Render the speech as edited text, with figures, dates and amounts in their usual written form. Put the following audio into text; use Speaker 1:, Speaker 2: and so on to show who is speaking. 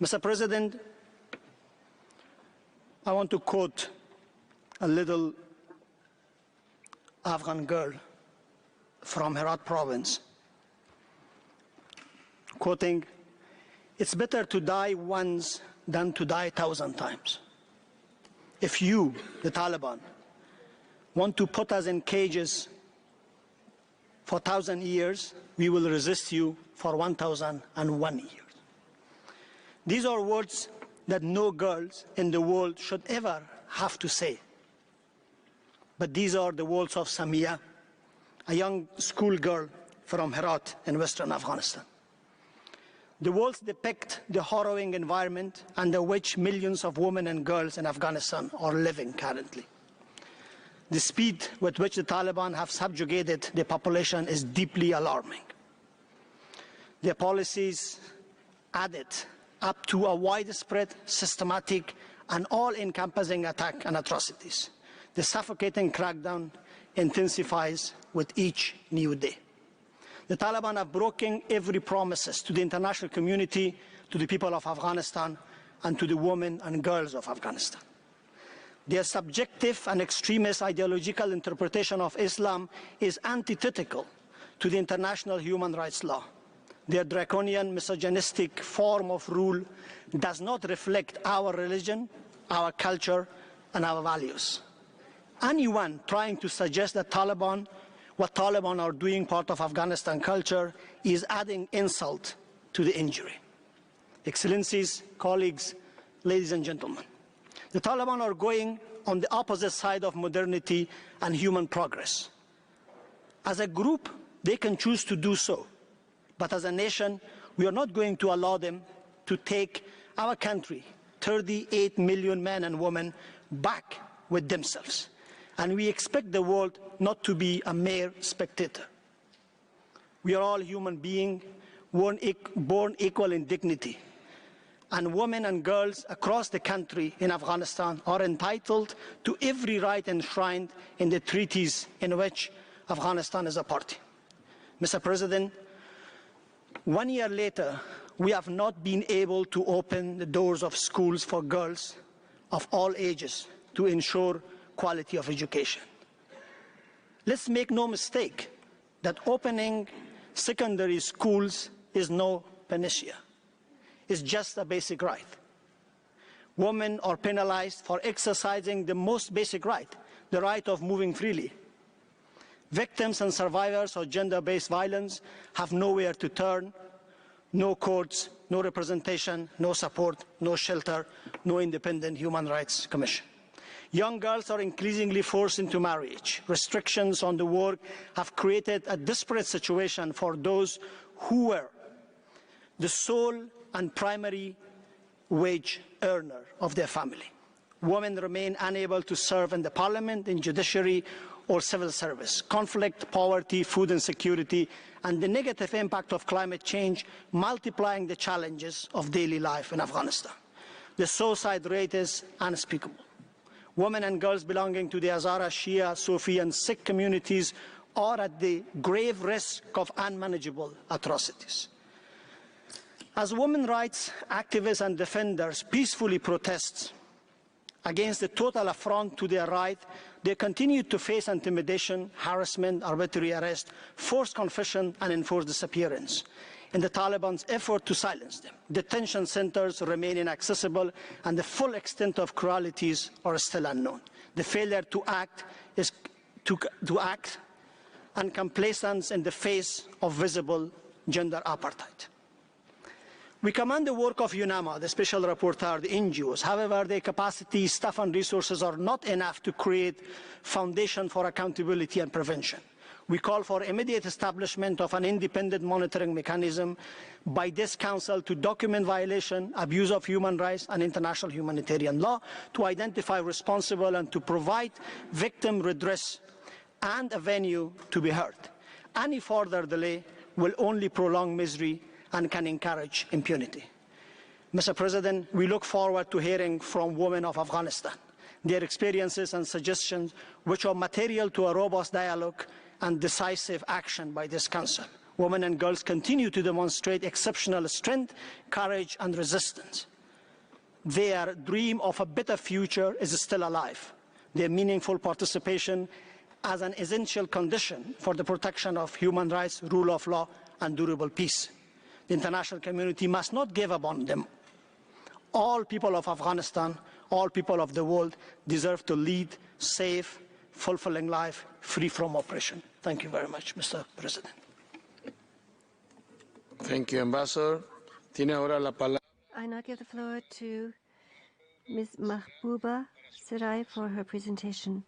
Speaker 1: Mr. President, I want to quote a little Afghan girl from Herat province, quoting, "It's better to die once than to die 1,000 times. If you, the Taliban, want to put us in cages for 1,000 years, we will resist you for 1,001 years." These are words that no girls in the world should ever have to say. But these are the words of Samia, a young schoolgirl from Herat in western Afghanistan. The words depict the harrowing environment under which millions of women and girls in Afghanistan are living currently. The speed with which the Taliban have subjugated the population is deeply alarming. Their policies added up to a widespread, systematic, and all-encompassing attack and atrocities. The suffocating crackdown intensifies with each new day. The Taliban have broken every promises to the international community, to the people of Afghanistan, and to the women and girls of Afghanistan. Their subjective and extremist ideological interpretation of Islam is antithetical to the international human rights law. Their draconian, misogynistic form of rule does not reflect our religion, our culture, and our values. Anyone trying to suggest that what Taliban are doing part of Afghanistan culture is adding insult to the injury. Excellencies, colleagues, ladies and gentlemen, the Taliban are going on the opposite side of modernity and human progress. As a group, they can choose to do so. But as a nation, we are not going to allow them to take our country, 38 million men and women, back with themselves. And we expect the world not to be a mere spectator. We are all human beings, born equal in dignity. And women and girls across the country in Afghanistan are entitled to every right enshrined in the treaties in which Afghanistan is a party. Mr. President, 1 year later, we have not been able to open the doors of schools for girls of all ages to ensure quality of education. Let's make no mistake that opening secondary schools is no panacea. It's just a basic right. Women are penalized for exercising the most basic right, the right of moving freely. Victims and survivors of gender-based violence have nowhere to turn, no courts, no representation, no support, no shelter, no independent human rights commission. Young girls are increasingly forced into marriage. Restrictions on the work have created a desperate situation for those who were the sole and primary wage earner of their family. Women remain unable to serve in the parliament, in judiciary, or civil service. Conflict, poverty, food insecurity, and the negative impact of climate change multiplying the challenges of daily life in Afghanistan. The suicide rate is unspeakable. Women and girls belonging to the Hazara, Shia, Sufi, and Sikh communities are at the grave risk of unmanageable atrocities. As women's rights activists and defenders peacefully protest against the total affront to their right, they continue to face intimidation, harassment, arbitrary arrest, forced confession, and enforced disappearance. In the Taliban's effort to silence them, detention centers remain inaccessible, and the full extent of cruelties are still unknown. The failure to act and complacence in the face of visible gender apartheid. We commend the work of UNAMA, the Special Rapporteur, the NGOs. However, their capacity, staff and resources are not enough to create foundation for accountability and prevention. We call for immediate establishment of an independent monitoring mechanism by this Council to document violation, abuse of human rights and international humanitarian law, to identify responsible and to provide victim redress and a venue to be heard. Any further delay will only prolong misery and can encourage impunity. Mr. President, we look forward to hearing from women of Afghanistan, their experiences and suggestions which are material to a robust dialogue and decisive action by this Council. women and girls continue to demonstrate exceptional strength, courage, and resistance. Their dream of a better future is still alive. Their meaningful participation as an essential condition for the protection of human rights, rule of law, and durable peace. The international community must not give up on them. All people of Afghanistan, all people of the world deserve to lead safe, fulfilling life free from oppression. Thank you very much, Mr. President.
Speaker 2: Thank you, Ambassador. Tiene ahora la palabra.
Speaker 3: I now give the floor to Ms. Mahbouba Sarai for her presentation.